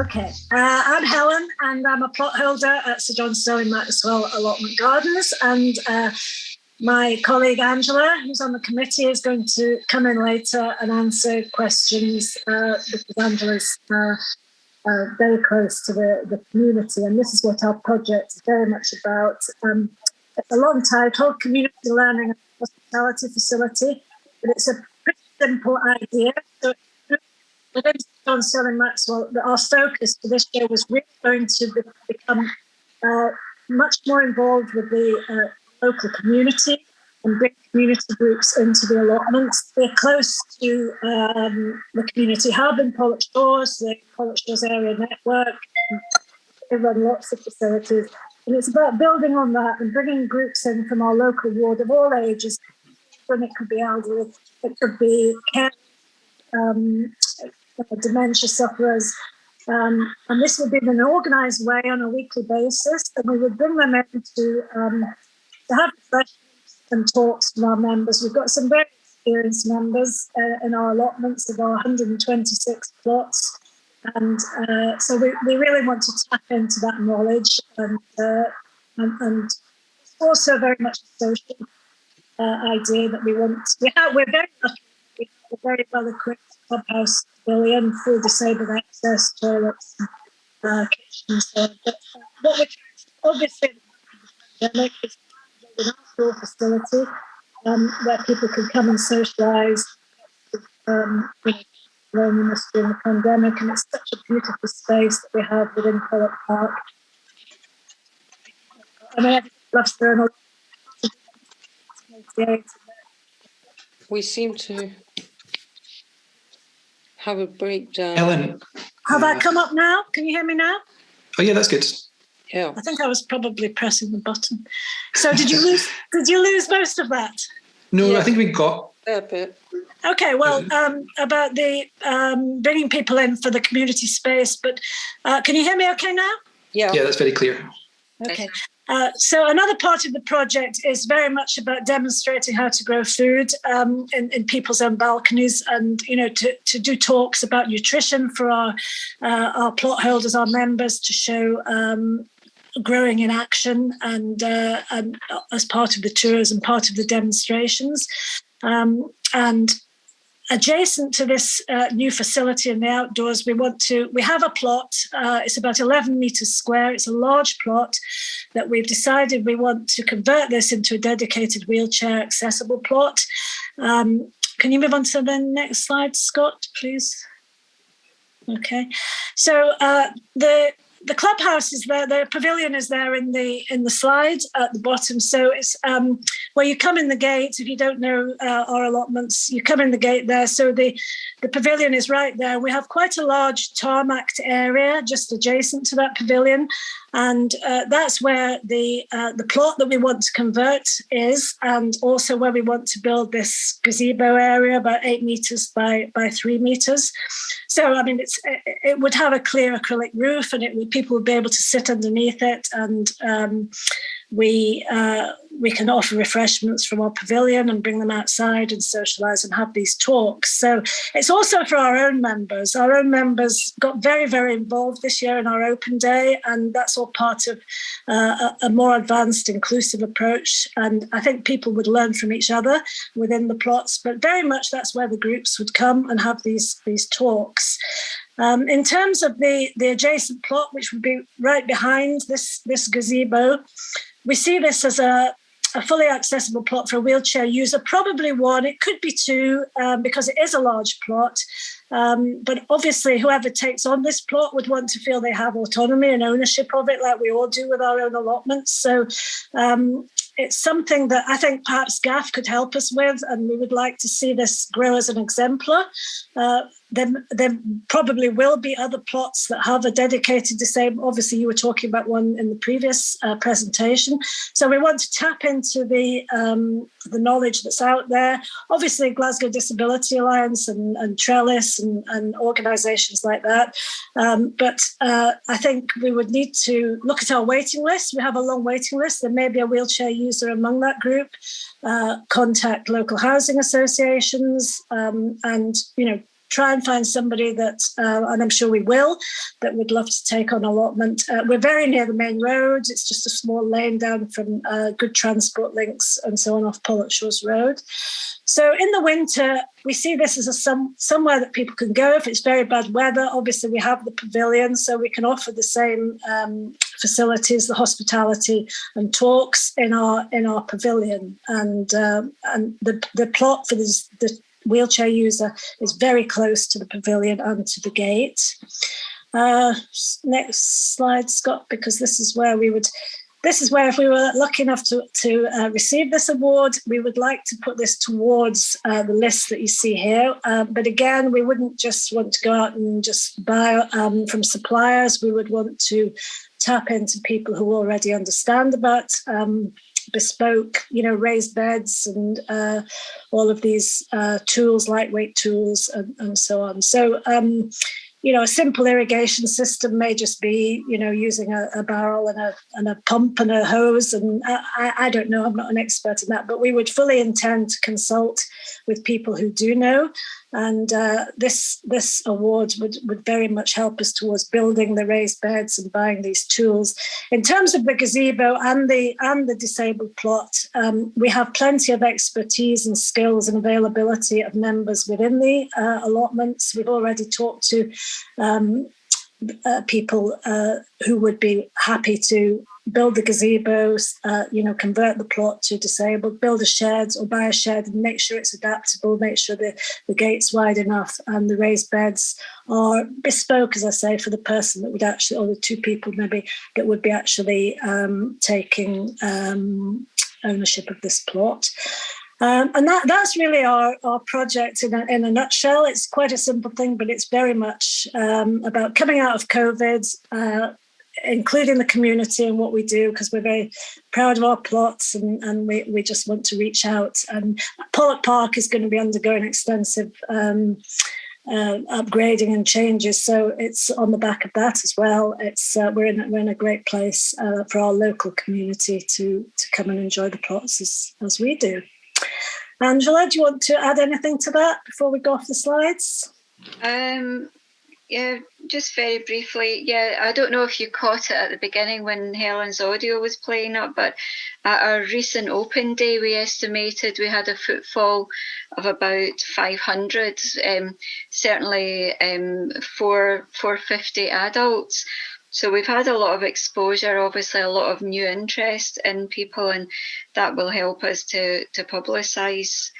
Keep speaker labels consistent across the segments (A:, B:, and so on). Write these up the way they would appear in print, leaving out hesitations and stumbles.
A: Okay, I'm Helen, and I'm a plot holder at Sir John Stirling Maxwell Allotment Gardens, and my colleague Angela, who's on the committee, is going to come in later and answer questions because Angela's very close to the community, and this is what our project is very much about. It's a long title, Community Learning and Hospitality Facility, but it's a pretty simple idea. So within John Stirling Maxwell, our focus for this year was really going to become much more involved with the local community and bring community groups into the allotments. We're close to the community hub in Pollock Shores, the Pollock Shores Area Network. They run lots of facilities. And it's about building on that and bringing groups in from our local ward of all ages. When it could be elderly, it could be care, dementia sufferers. And this would be in an organised way on a weekly basis. And we would bring them in to have refreshments and talks from our members. We've got some very experienced members in our allotments of our 126 plots. And so we really want to tap into that knowledge. And it's also very much a social idea that we want. We're very lucky. We have a very well-equipped clubhouse pavilion, full disabled access, toilets, kitchens. But what we're obviously the pandemic is an outdoor facility where people can come and socialise. Loneliness during the pandemic, and it's such a beautiful space that we have within Pollock Park. I mean, everyone loves thermal.
B: We seem to have a breakdown.
C: Helen,
A: have I come up now? Can you hear me now?
C: Oh yeah, that's good.
B: Yeah,
A: I think I was probably pressing the button. So did you lose? Did you lose most of that?
C: No,
B: yeah.
C: I think we got
B: a bit.
A: Okay, well, about the bringing people in for the community space, but can you hear me okay now?
C: Yeah, that's very clear.
A: Okay. So another part of the project is very much about demonstrating how to grow food in people's own balconies, and to do talks about nutrition for our plot holders, our members, to show growing in action and as part of the tours and part of the demonstrations. And adjacent to this new facility in the outdoors, we have a plot. It's about 11 metres square. It's a large plot that we've decided we want to convert this into a dedicated wheelchair accessible plot. Can you move on to the next slide, Scott, please? Okay. So the clubhouse is there. The pavilion is there in the slide at the bottom. So it's where you come in the gate. If you don't know our allotments, you come in the gate there. So the pavilion is right there. We have quite a large tarmacked area just adjacent to that pavilion, and that's where the plot that we want to convert is, and also where we want to build this gazebo area about 8 metres by 3 metres. So I mean, it would have a clear acrylic roof, and people would be able to sit underneath it, and we can offer refreshments from our pavilion and bring them outside and socialise and have these talks. So it's also for our own members. Our own members got very, very involved this year in our open day, and that's all part of a more advanced, inclusive approach. And I think people would learn from each other within the plots, but very much that's where the groups would come and have these talks. In terms of the adjacent plot, which would be right behind this gazebo, we see this as a fully accessible plot for a wheelchair user, probably one, it could be two, because it is a large plot. But obviously, whoever takes on this plot would want to feel they have autonomy and ownership of it, like we all do with our own allotments. So it's something that I think perhaps GAF could help us with, and we would like to see this grow as an exemplar. There probably will be other plots that have a dedicated disabled. Obviously, you were talking about one in the previous presentation. So we want to tap into the knowledge that's out there. Obviously, Glasgow Disability Alliance and Trellis and organisations like that. But I think we would need to look at our waiting list. We have a long waiting list. There may be a wheelchair user among that group. Contact local housing associations and try and find somebody that, and I'm sure we will, that would love to take on allotment. We're very near the main road. It's just a small lane down from good transport links and so on off Pollokshaws Road. So in the winter, we see this as somewhere that people can go if it's very bad weather. Obviously, we have the pavilion, so we can offer the same facilities, the hospitality and talks in our pavilion. And the plot for the wheelchair user is very close to the pavilion and to the gate. Next slide, Scott, because this is where if we were lucky enough to receive this award, we would like to put this towards the list that you see here. But again, we wouldn't just want to go out and just buy from suppliers. We would want to tap into people who already understand about bespoke, raised beds and all of these tools, lightweight tools and so on. So, a simple irrigation system may just be, using a barrel and a pump and a hose. And I don't know, I'm not an expert in that, but we would fully intend to consult with people who do know. And this award would very much help us towards building the raised beds and buying these tools. In terms of the gazebo and the disabled plot, we have plenty of expertise and skills and availability of members within the allotments. We've already talked to people who would be happy to build the gazebos, convert the plot to disabled, build a shed or buy a shed and make sure it's adaptable, make sure the gate's wide enough and the raised beds are bespoke, as I say, for the person that would actually, or the two people maybe, that would be actually taking ownership of this plot. And that's really our project in a nutshell. It's quite a simple thing, but it's very much about coming out of COVID, including the community in what we do, because we're very proud of our plots and we just want to reach out. And Pollock Park is going to be undergoing extensive upgrading and changes, so it's on the back of that as well. It's we're in a great place for our local community to come and enjoy the plots as we do. Angela, do you want to add anything to that before we go off the slides?
D: Yeah, just very briefly. Yeah, I don't know if you caught it at the beginning when Helen's audio was playing up, but at our recent open day, we estimated we had a footfall of about 500, certainly 450 adults. So we've had a lot of exposure, obviously a lot of new interest in people, and that will help us to publicise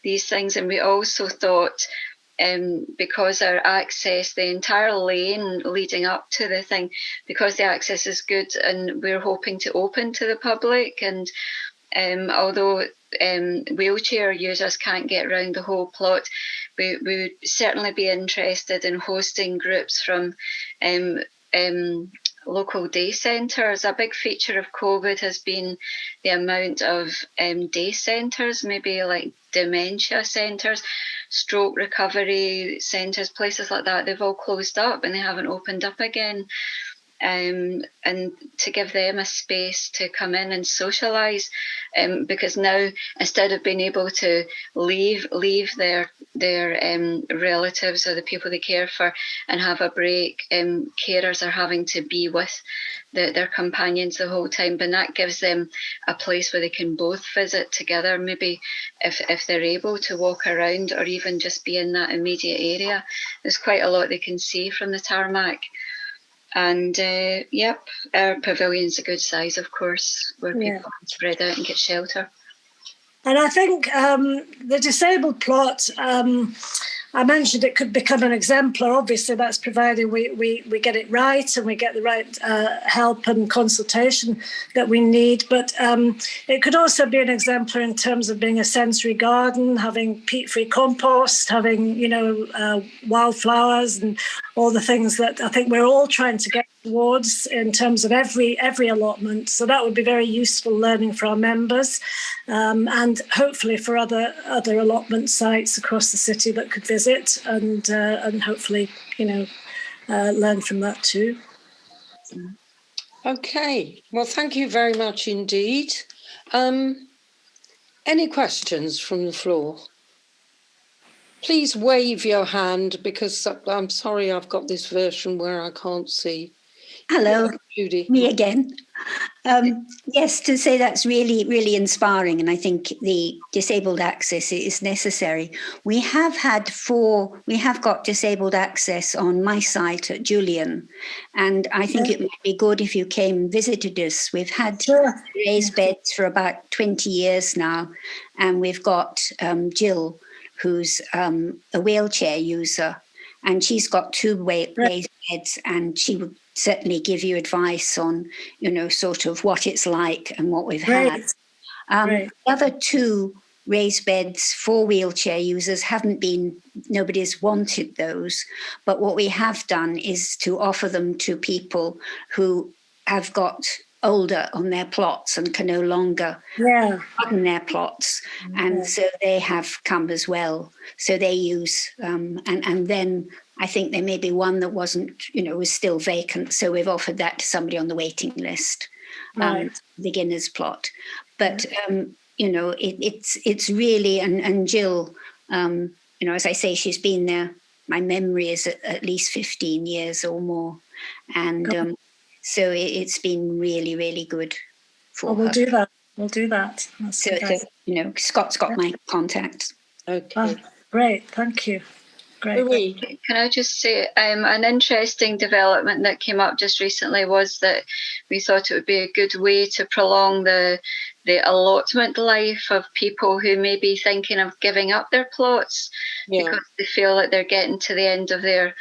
D: these things. And we also thought, because our access, the entire lane leading up to the thing, because the access is good and we're hoping to open to the public, and although wheelchair users can't get around the whole plot, we would certainly be interested in hosting groups from local day centres. A big feature of COVID has been the amount of day centres, maybe like dementia centres, stroke recovery centres, places like that. They've all closed up and they haven't opened up again. And to give them a space to come in and socialise, because now instead of being able to leave their relatives or the people they care for and have a break, carers are having to be with their companions the whole time. But that gives them a place where they can both visit together, maybe if they're able to walk around or even just be in that immediate area. There's quite a lot they can see from the tarmac. And yep, our pavilion's a good size, of course, where people can spread out and get shelter.
A: And I think the disabled plot, I mentioned it could become an exemplar. Obviously, that's provided we get it right and we get the right help and consultation that we need. But it could also be an exemplar in terms of being a sensory garden, having peat-free compost, having wildflowers and all the things that I think we're all trying to get towards in terms of every allotment. So that would be very useful learning for our members, and hopefully for other allotment sites across the city that could visit and hopefully learn from that too.
B: Okay, well, thank you very much indeed. Any questions from the floor? Please wave your hand, because I'm sorry I've got this version where I can't see.
E: Hello,
B: Judy.
E: me again. Yes, to say that's really, really inspiring, and I think the disabled access is necessary. We have got disabled access on my site at Julian, and I think it might be good if you came and visited us. We've had raised beds for about 20 years now, and we've got Jill, who's a wheelchair user, and she's got two raised beds, and she would certainly give you advice on, sort of what it's like and what we've had. The other two raised beds for wheelchair users nobody's wanted those. But what we have done is to offer them to people who have got older on their plots and can no longer run their plots. And so they have come as well. So they use, and then I think there may be one that wasn't, was still vacant. So we've offered that to somebody on the waiting list, beginner's plot. But, it's really, and Jill, as I say, she's been there. My memory is at least 15 years or more. And so it's been really, really good for her.
A: We'll do that.
E: So, Scott's got my contact.
B: Okay.
A: Great, thank you. Great.
B: Marie.
D: Can I just say, an interesting development that came up just recently was that we thought it would be a good way to prolong the allotment life of people who may be thinking of giving up their plots because they feel that they're getting to the end of their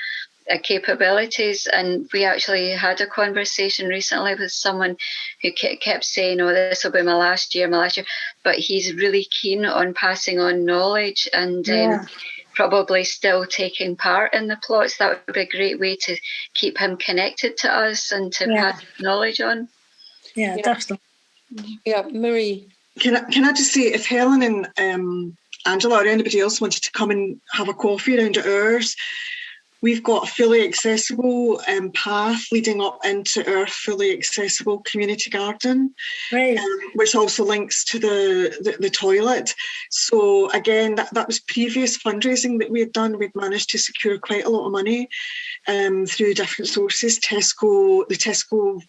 D: capabilities. And we actually had a conversation recently with someone who kept saying, this will be my last year, but he's really keen on passing on knowledge and probably still taking part in the plots. That would be a great way to keep him connected to us and to pass knowledge on.
A: Yeah, definitely.
B: Yeah, Marie.
F: Can I just say, if Helen and Angela or anybody else wanted to come and have a coffee around at ours, we've got a fully accessible path leading up into our fully accessible community garden, which also links to the toilet. So again, that was previous fundraising that we had done. We'd managed to secure quite a lot of money through different sources. The Tesco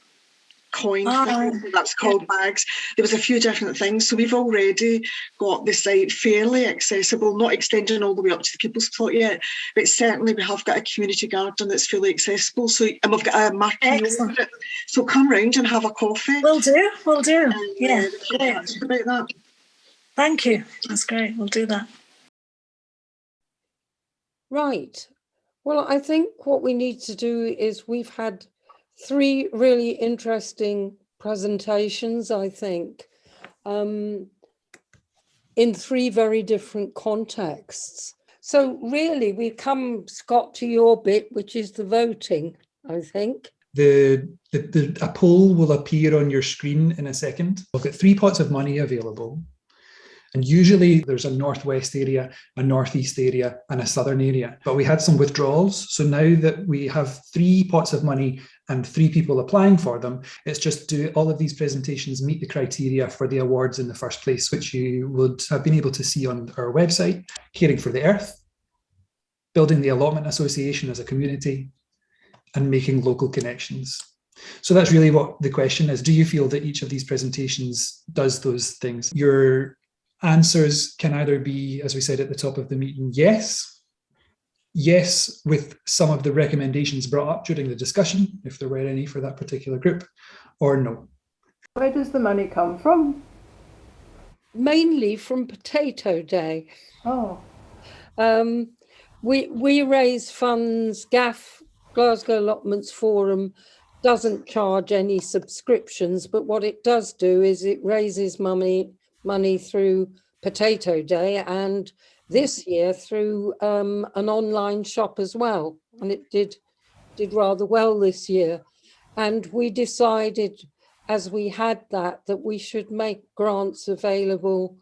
F: coin thing, that's called bags. There was a few different things. So we've already got the site fairly accessible, not extending all the way up to the people's plot yet, but certainly we have got a community garden that's fully accessible. So, and we've got a marquee over it. So come round and have a coffee.
A: We'll do.
F: And,
A: Great.
F: about that.
A: Thank you. That's great. We'll do that.
B: Right. Well, I think what we need to do is we've had 3 really interesting presentations, I think, in 3 very different contexts. So really, we come, Scott, to your bit, which is the voting, I think.
C: A poll will appear on your screen in a second. We've got 3 pots of money available. And usually there's a northwest area, a northeast area, and a southern area. But we had some withdrawals. So now that we have 3 pots of money and 3 people applying for them, it's just do all of these presentations meet the criteria for the awards in the first place, which you would have been able to see on our website: caring for the earth, building the Allotment Association as a community, and making local connections. So that's really what the question is. Do you feel that each of these presentations does those things? Your answers can either be, as we said at the top of the meeting, yes, with some of the recommendations brought up during the discussion, if there were any for that particular group, or no.
G: Where does the money come from?
B: Mainly from Potato Day.
G: Oh.
B: We raise funds. GAF, Glasgow Allotments Forum, doesn't charge any subscriptions, but what it does do is it raises money through Potato Day, and this year through an online shop as well, and it did rather well this year. And we decided, as we had that we should make grants available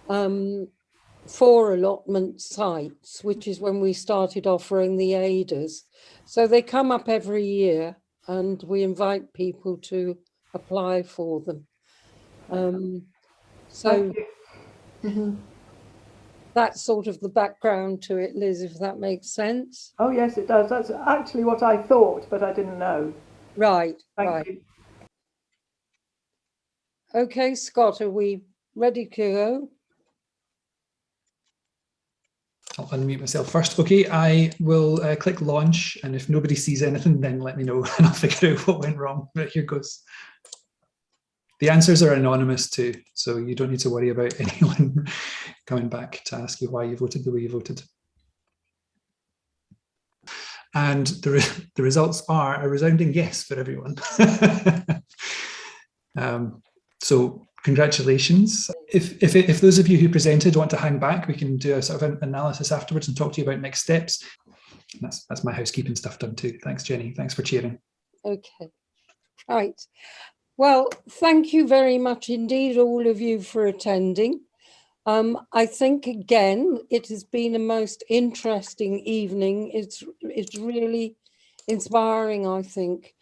B: for allotment sites, which is when we started offering the aiders. So they come up every year, and we invite people to apply for them. that's sort of the background to it, Liz, if that makes sense.
G: Oh, yes, it does. That's actually what I thought, but I didn't know.
B: Right,
G: Thank
B: right.
G: you.
B: Okay, Scott, are we ready to go?
C: I'll unmute myself first. Okay, I will click launch, and if nobody sees anything, then let me know and I'll figure out what went wrong. But here goes. The answers are anonymous too, so you don't need to worry about anyone coming back to ask you why you voted the way you voted. And the results are a resounding yes for everyone. So congratulations. If those of you who presented want to hang back, we can do a sort of an analysis afterwards and talk to you about next steps. That's my housekeeping stuff done too. Thanks, Jenny. Thanks for cheering.
B: Okay, right. Well, thank you very much indeed, all of you, for attending. I think, again, it has been a most interesting evening. It's really inspiring, I think,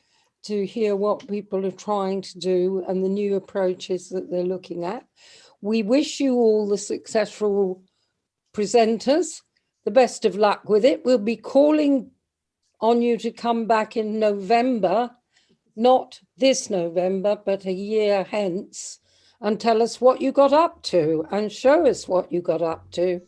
B: to hear what people are trying to do and the new approaches that they're looking at. We wish you all, the successful presenters, the best of luck with it. We'll be calling on you to come back in November, not this November, but a year hence, and tell us what you got up to and show us what you got up to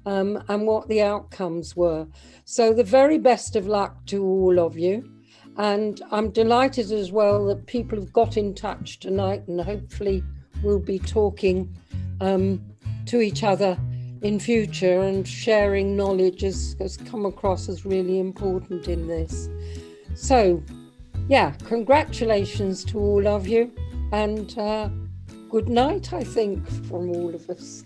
B: and what the outcomes were. So the very best of luck to all of you. And I'm delighted as well that people have got in touch tonight, and hopefully we'll be talking to each other in future, and sharing knowledge has come across as really important in this. So, yeah, congratulations to all of you, and good night, I think, from all of us.